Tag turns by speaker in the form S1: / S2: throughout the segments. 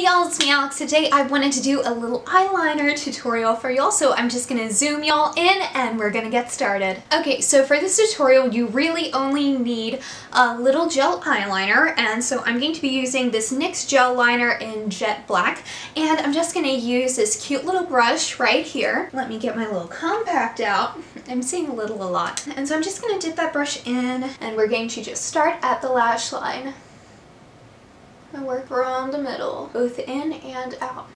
S1: y'all, it's me Alex. Today I wanted to do a little eyeliner tutorial for y'all, so I'm just gonna zoom y'all in and we're gonna get started. Okay, so for this tutorial you really only need a little gel eyeliner, and so I'm going to be using this NYX gel liner in Jet Black, and I'm just gonna use this cute little brush right here. Let me get my little compact out. I'm saying a lot. And so I'm just gonna dip that brush in, and we're going to just start at the lash line and work around the middle, both in and out.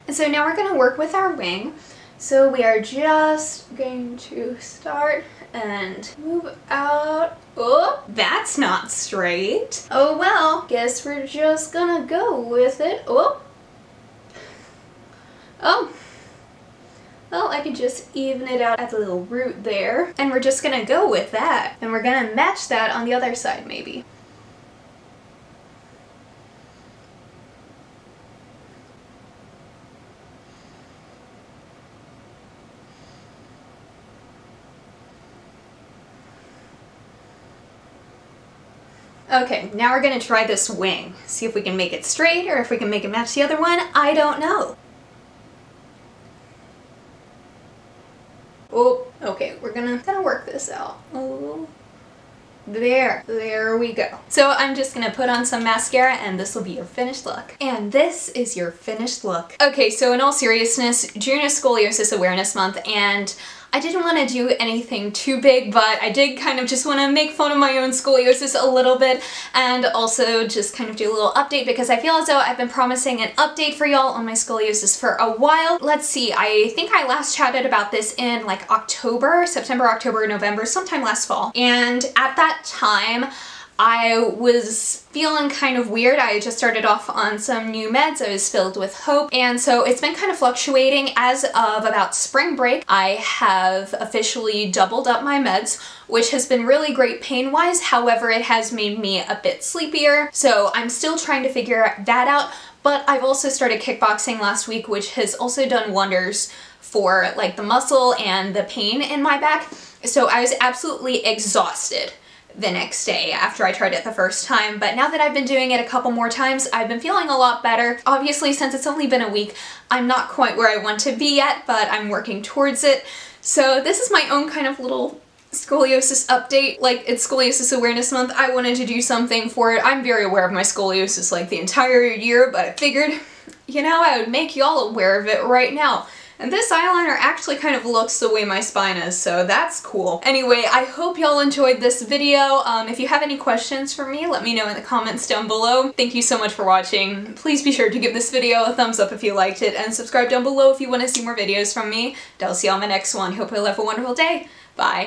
S1: And so now we're going to work with our wing. So we are just going to start and move out. Oh, that's not straight. Oh well, guess we're just gonna go with it. Oh. Well, I could just even it out at the little root there. And we're just gonna go with that. And we're gonna match that on the other side, maybe. Okay, now we're gonna try this wing. See if we can make it straight or if we can make it match the other one. I don't know. Oh, okay, we're gonna work this out. Oh, there we go. So I'm just gonna put on some mascara and this will be your finished look. And this is your finished look. Okay, so in all seriousness, June is Scoliosis Awareness Month, and I didn't want to do anything too big, but I did kind of just want to make fun of my own scoliosis a little bit, and also just kind of do a little update because I feel as though I've been promising an update for y'all on my scoliosis for a while. Let's see, I think I last chatted about this in like September, October, November, sometime last fall. And at that time, I was feeling kind of weird. I just started off on some new meds. I was filled with hope, and so it's been kind of fluctuating. As of about spring break, I have officially doubled up my meds, which has been really great pain-wise. However, it has made me a bit sleepier, so I'm still trying to figure that out. But I've also started kickboxing last week, which has also done wonders for like the muscle and the pain in my back. So I was absolutely exhausted the next day after I tried it the first time, but now that I've been doing it a couple more times, I've been feeling a lot better. Obviously, since it's only been a week, I'm not quite where I want to be yet, but I'm working towards it. So this is my own kind of little scoliosis update. Like, it's Scoliosis Awareness Month. I wanted to do something for it. I'm very aware of my scoliosis like the entire year, but I figured, you know, I would make y'all aware of it right now. And this eyeliner actually kind of looks the way my spine is, so that's cool. Anyway, I hope y'all enjoyed this video. If you have any questions for me, let me know in the comments down below. Thank you so much for watching. Please be sure to give this video a thumbs up if you liked it, and subscribe down below if you want to see more videos from me. And I'll see you on my next one. Hope you'll have a wonderful day. Bye.